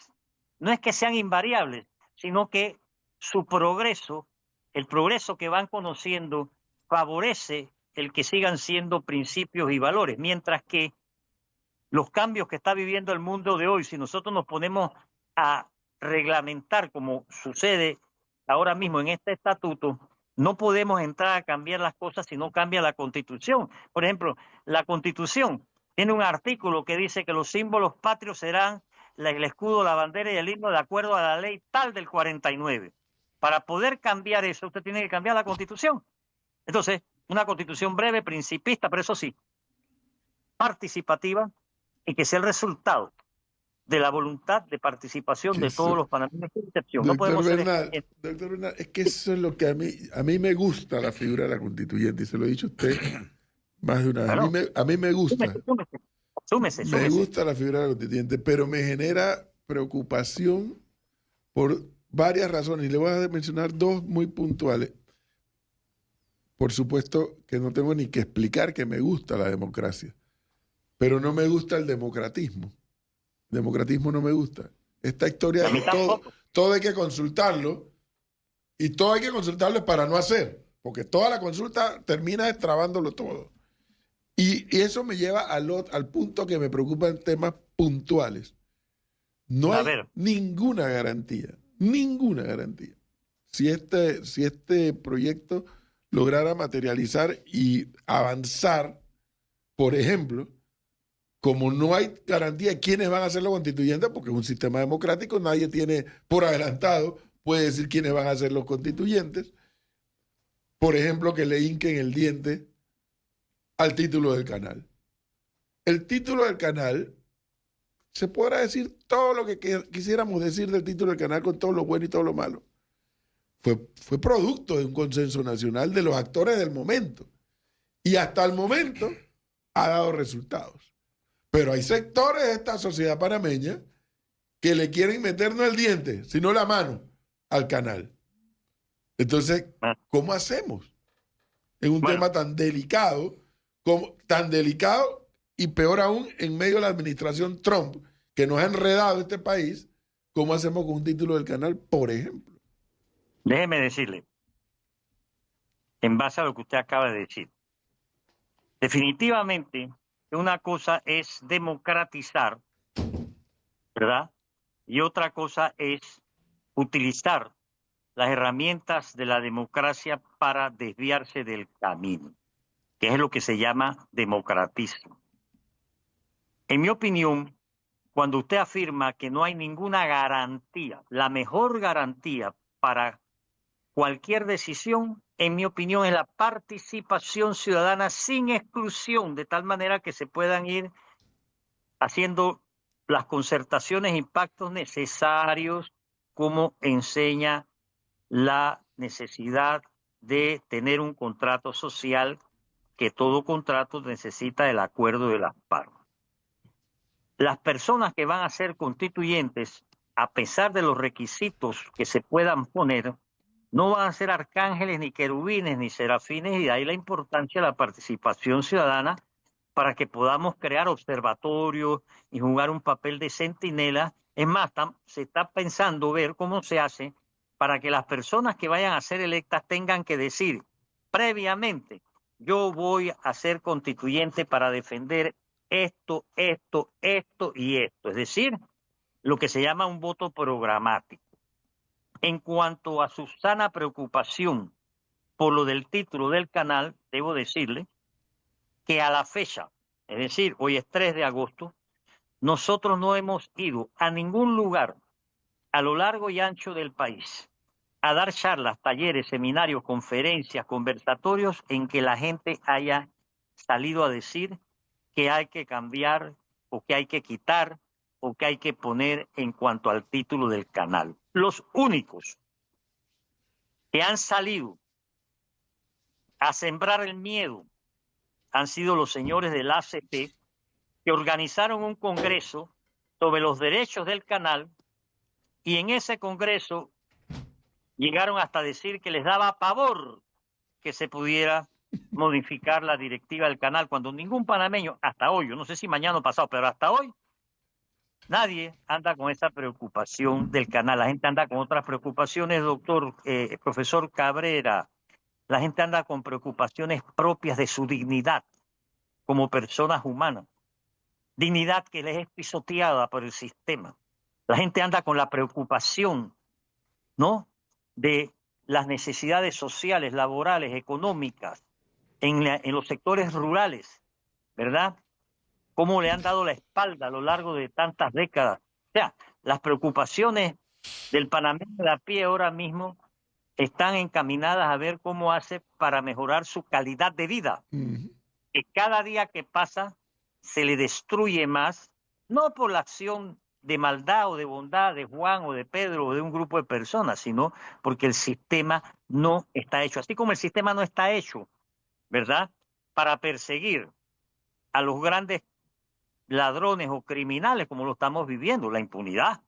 no es que sean invariables, sino que su progreso, el progreso que van conociendo, favorece el que sigan siendo principios y valores, mientras que los cambios que está viviendo el mundo de hoy, si nosotros nos ponemos a reglamentar como sucede ahora mismo en este estatuto, no podemos entrar a cambiar las cosas si no cambia la Constitución. Por ejemplo, la Constitución tiene un artículo que dice que los símbolos patrios serán el escudo, la bandera y el himno de acuerdo a la ley tal del 49. Para poder cambiar eso, usted tiene que cambiar la Constitución. Entonces, una Constitución breve, principista, pero eso sí, participativa, y que sea el resultado de la voluntad de participación de todos los panameños sin excepción. No podemos Doctor Bernal, es que eso es lo que a mí me gusta la figura de la constituyente, y se lo he dicho a usted más de una vez. Claro. A mí me gusta. Súmese. Me gusta la figura de la constituyente, pero me genera preocupación por varias razones. Y le voy a mencionar dos muy puntuales. Por supuesto que no tengo ni que explicar que me gusta la democracia, pero no me gusta el democratismo. Democratismo no me gusta. Esta historia de todo hay que consultarlo, y todo hay que consultarlo para no hacer, porque toda la consulta termina destrabándolo todo. Y eso me lleva al punto que me preocupa en temas puntuales. No hay ninguna garantía. Si este proyecto lograra materializar y avanzar, por ejemplo, como no hay garantía de quiénes van a ser los constituyentes, porque es un sistema democrático, nadie tiene por adelantado, puede decir quiénes van a ser los constituyentes. Por ejemplo, que le hinquen el diente al título del canal. El título del canal, se podrá decir todo lo que quisiéramos decir del título del canal, con todo lo bueno y todo lo malo. Fue producto de un consenso nacional de los actores del momento. Y hasta el momento ha dado resultados. Pero hay sectores de esta sociedad panameña que le quieren meter no el diente, sino la mano al canal. Entonces, ¿cómo hacemos? En un tema tan delicado y peor aún en medio de la administración Trump, que nos ha enredado este país, ¿cómo hacemos con un título del canal, por ejemplo? Déjeme decirle, en base a lo que usted acaba de decir, definitivamente una cosa es democratizar, ¿verdad? Y otra cosa es utilizar las herramientas de la democracia para desviarse del camino, que es lo que se llama democratismo. En mi opinión, cuando usted afirma que no hay ninguna garantía, la mejor garantía para cualquier decisión, en mi opinión, es la participación ciudadana sin exclusión, de tal manera que se puedan ir haciendo las concertaciones e impactos necesarios, como enseña la necesidad de tener un contrato social, que todo contrato necesita el acuerdo de las partes. Las personas que van a ser constituyentes, a pesar de los requisitos que se puedan poner, no van a ser arcángeles, ni querubines, ni serafines, y de ahí la importancia de la participación ciudadana para que podamos crear observatorios y jugar un papel de centinela. Es más, se está pensando ver cómo se hace para que las personas que vayan a ser electas tengan que decir previamente: yo voy a ser constituyente para defender esto y esto. Es decir, lo que se llama un voto programático. En cuanto a su sana preocupación por lo del título del canal, debo decirle que a la fecha, es decir, hoy es 3 de agosto, nosotros no hemos ido a ningún lugar a lo largo y ancho del país a dar charlas, talleres, seminarios, conferencias, conversatorios en que la gente haya salido a decir que hay que cambiar o que hay que quitar o que hay que poner en cuanto al título del canal. Los únicos que han salido a sembrar el miedo han sido los señores del ACP, que organizaron un congreso sobre los derechos del canal, y en ese congreso llegaron hasta decir que les daba pavor que se pudiera modificar la directiva del canal, cuando ningún panameño, hasta hoy, yo no sé si mañana o pasado, pero hasta hoy, nadie anda con esa preocupación del canal. La gente anda con otras preocupaciones, profesor Cabrera. La gente anda con preocupaciones propias de su dignidad como personas humanas. Dignidad que les es pisoteada por el sistema. La gente anda con la preocupación, ¿no?, de las necesidades sociales, laborales, económicas, en los sectores rurales, ¿verdad? Cómo le han dado la espalda a lo largo de tantas décadas. O sea, las preocupaciones del panameño de a pie ahora mismo están encaminadas a ver cómo hace para mejorar su calidad de vida. Que cada día que pasa se le destruye más, no por la acción de maldad o de bondad de Juan o de Pedro o de un grupo de personas, sino porque el sistema no está hecho. Así como el sistema no está hecho, ¿verdad?, para perseguir a los grandes ladrones o criminales como lo estamos viviendo, la impunidad,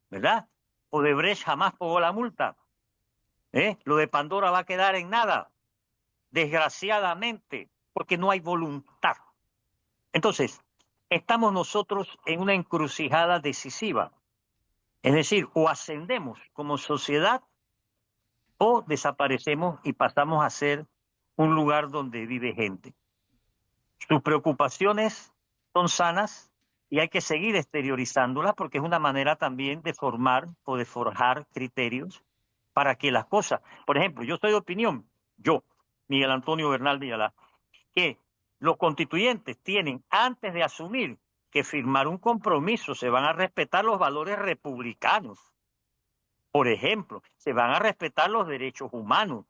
¿verdad? Odebrecht jamás pagó la multa. Lo de Pandora va a quedar en nada, desgraciadamente, porque no hay voluntad. Entonces, estamos nosotros en una encrucijada decisiva. Es decir, o ascendemos como sociedad o desaparecemos y pasamos a ser un lugar donde vive gente. Sus preocupaciones son sanas y hay que seguir exteriorizándolas porque es una manera también de formar o de forjar criterios para que las cosas, por ejemplo, yo soy de opinión, yo, Miguel Antonio Bernal Villalá, que los constituyentes tienen, antes de asumir, que firmar un compromiso, se van a respetar los valores republicanos. Por ejemplo, se van a respetar los derechos humanos.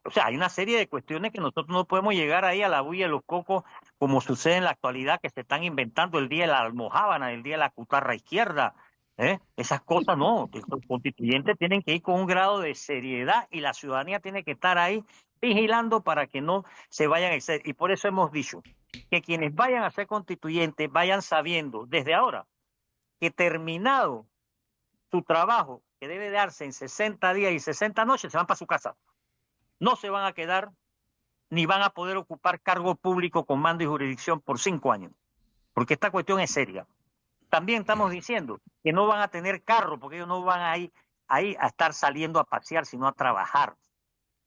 O sea, hay una serie de cuestiones que nosotros no podemos llegar ahí a la bulla de los cocos, como sucede en la actualidad, que se están inventando el día de la almojábana, el día de la cutarra izquierda. Esas cosas no, los constituyentes tienen que ir con un grado de seriedad y la ciudadanía tiene que estar ahí vigilando para que no se vayan a exceder. Y por eso hemos dicho que quienes vayan a ser constituyentes vayan sabiendo desde ahora que terminado su trabajo, que debe darse en 60 días y 60 noches, se van para su casa. No se van a quedar ni van a poder ocupar cargo público con mando y jurisdicción por 5 años, porque esta cuestión es seria. También estamos diciendo que no van a tener carro, porque ellos no van ahí a estar saliendo a pasear, sino a trabajar.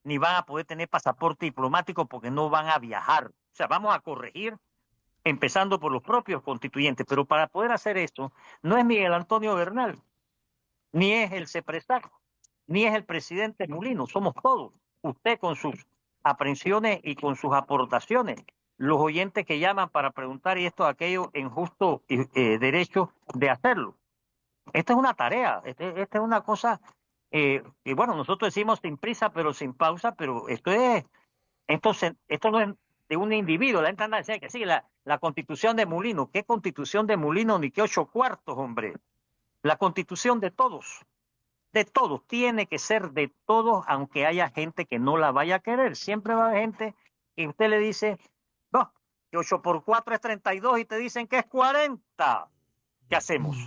Ni van a poder tener pasaporte diplomático porque no van a viajar. O sea, vamos a corregir, empezando por los propios constituyentes. Pero para poder hacer esto, no es Miguel Antonio Bernal, ni es el CEPRESAC, ni es el presidente Mulino, somos todos. Usted con sus aprehensiones y con sus aportaciones, los oyentes que llaman para preguntar y esto, aquello, en justo derecho de hacerlo. Esta es una tarea, esta es una cosa, y bueno, nosotros decimos sin prisa pero sin pausa, pero esto no es de un individuo. La gente anda diciendo que sí, la constitución de Mulino. ¿Qué constitución de Mulino ni qué 8 cuartos, hombre? La constitución de todos, tiene que ser de todos, aunque haya gente que no la vaya a querer. Siempre va a haber gente que usted le dice, no, que 8 por 4 es 32 y te dicen que es 40. ¿Qué hacemos?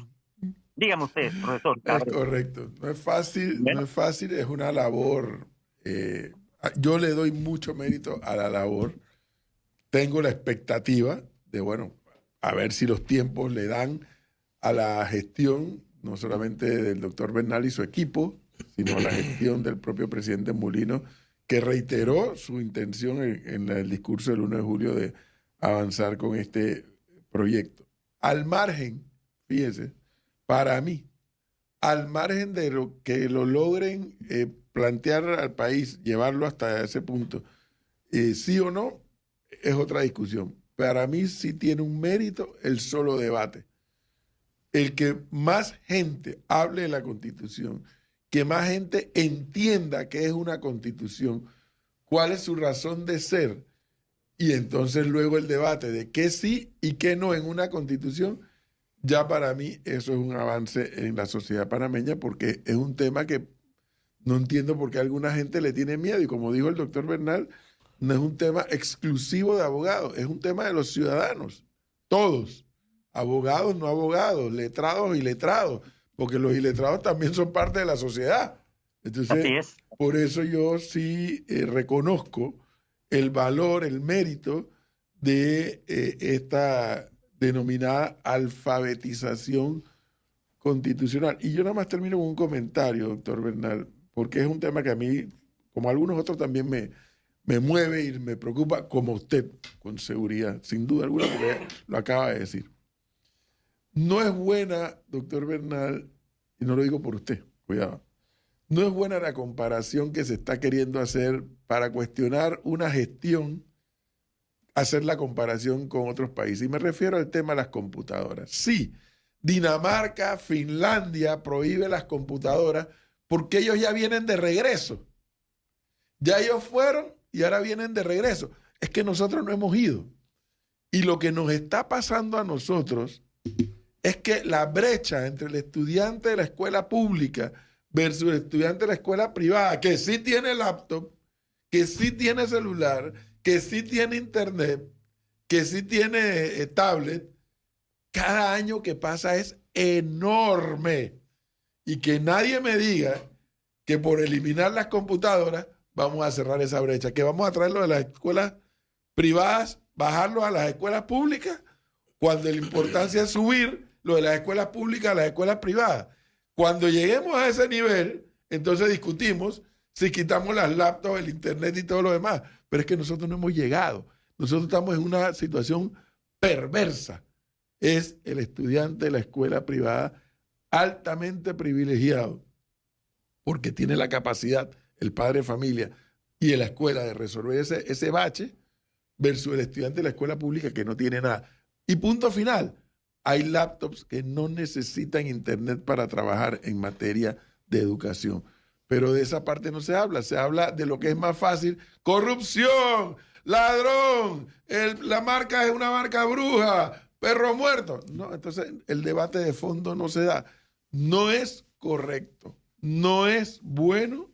Dígame usted, profesor. Es correcto. No es fácil, no es fácil, es una labor. Yo le doy mucho mérito a la labor. Tengo la expectativa de, bueno, a ver si los tiempos le dan a la gestión, no solamente del doctor Bernal y su equipo, sino a la gestión del propio presidente Mulino, que reiteró su intención en el discurso del 1 de julio de avanzar con este proyecto. Al margen, fíjese, para mí, al margen de lo que lo logren plantear al país, llevarlo hasta ese punto, sí o no, es otra discusión. Para mí sí tiene un mérito el solo debate. El que más gente hable de la Constitución, que más gente entienda qué es una Constitución, cuál es su razón de ser, y entonces luego el debate de qué sí y qué no en una Constitución, ya para mí eso es un avance en la sociedad panameña, porque es un tema que no entiendo por qué alguna gente le tiene miedo, y como dijo el doctor Bernal, no es un tema exclusivo de abogados, es un tema de los ciudadanos, todos, abogados, no abogados, letrados y iletrados, porque los iletrados también son parte de la sociedad. Entonces, Así es. por eso yo sí reconozco el valor, el mérito de esta denominada alfabetización constitucional. Y yo nada más termino con un comentario, doctor Bernal, porque es un tema que a mí, como a algunos otros, también me mueve y me preocupa, como usted, con seguridad, sin duda alguna, porque lo acaba de decir. No es buena, doctor Bernal, y no lo digo por usted, cuidado, no es buena la comparación que se está queriendo hacer para cuestionar una gestión, hacer la comparación con otros países. Y me refiero al tema de las computadoras. Sí, Dinamarca, Finlandia prohíbe las computadoras porque ellos ya vienen de regreso. Ya ellos fueron y ahora vienen de regreso. Es que nosotros no hemos ido. Y lo que nos está pasando a nosotros es que la brecha entre el estudiante de la escuela pública versus el estudiante de la escuela privada, que sí tiene laptop, que sí tiene celular, que sí tiene internet, que sí tiene tablet, cada año que pasa es enorme. Y que nadie me diga que por eliminar las computadoras vamos a cerrar esa brecha, que vamos a traerlo de las escuelas privadas, bajarlo a las escuelas públicas, cuando la importancia es subir lo de las escuelas públicas a las escuelas privadas. Cuando lleguemos a ese nivel, entonces discutimos si quitamos las laptops, el internet y todo lo demás. Pero es que nosotros no hemos llegado. Nosotros estamos en una situación perversa. Es el estudiante de la escuela privada altamente privilegiado porque tiene la capacidad, el padre de familia y de la escuela, de resolver ese bache versus el estudiante de la escuela pública que no tiene nada. Y punto final. Hay laptops que no necesitan internet para trabajar en materia de educación. Pero de esa parte no se habla de lo que es más fácil. Corrupción, ladrón, la marca es una marca bruja, perro muerto. No, entonces el debate de fondo no se da. No es correcto, no es bueno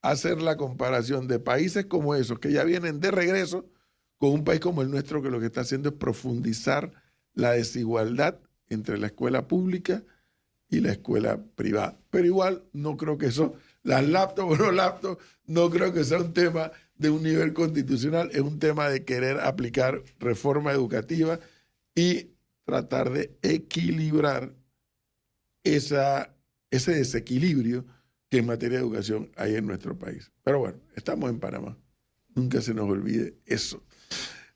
hacer la comparación de países como esos, que ya vienen de regreso, con un país como el nuestro, que lo que está haciendo es profundizar la desigualdad entre la escuela pública y la escuela privada. Pero igual no creo que eso, las laptops o no laptops, no creo que sea un tema de un nivel constitucional, es un tema de querer aplicar reforma educativa y tratar de equilibrar ese desequilibrio que en materia de educación hay en nuestro país. Pero bueno, estamos en Panamá. Nunca se nos olvide eso.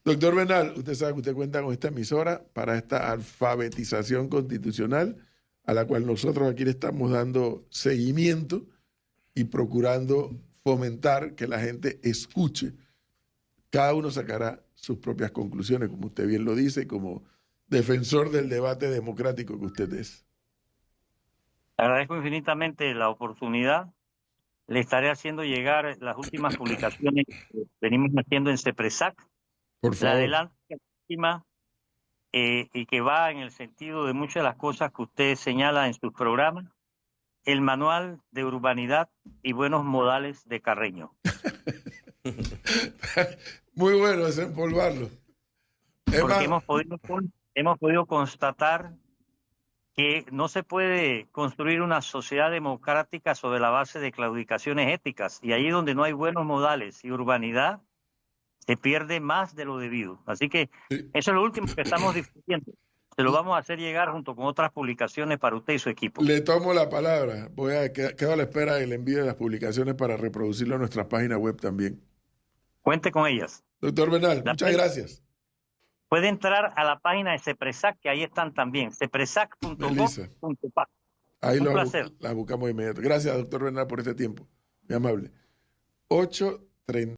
Doctor Bernal, usted sabe que usted cuenta con esta emisora para esta alfabetización constitucional a la cual nosotros aquí le estamos dando seguimiento y procurando fomentar que la gente escuche. Cada uno sacará sus propias conclusiones, como usted bien lo dice, como defensor del debate democrático que usted es. Agradezco infinitamente la oportunidad. Le estaré haciendo llegar las últimas publicaciones que venimos haciendo en CEPRESAC. Por La favor. adelante última y que va en el sentido de muchas de las cosas que usted señala en sus programas. El manual de urbanidad y buenos modales de Carreño. Muy bueno desempolvarlo. Porque hemos podido constatar que no se puede construir una sociedad democrática sobre la base de claudicaciones éticas. Y ahí donde no hay buenos modales y urbanidad, se pierde más de lo debido. Así que Sí. eso es lo último que estamos discutiendo. Se lo vamos a hacer llegar junto con otras publicaciones para usted y su equipo. Le tomo la palabra. Quedo a la espera del envío de las publicaciones para reproducirlo en nuestra página web también. Cuente con ellas. Doctor Bernal, muchas gracias. Puede entrar a la página de CEPRESAC, que ahí están también, cepresac.gov.pa. Ahí Un placer. la buscamos de inmediato. Gracias, doctor Bernal, por este tiempo. Muy amable. 8:30.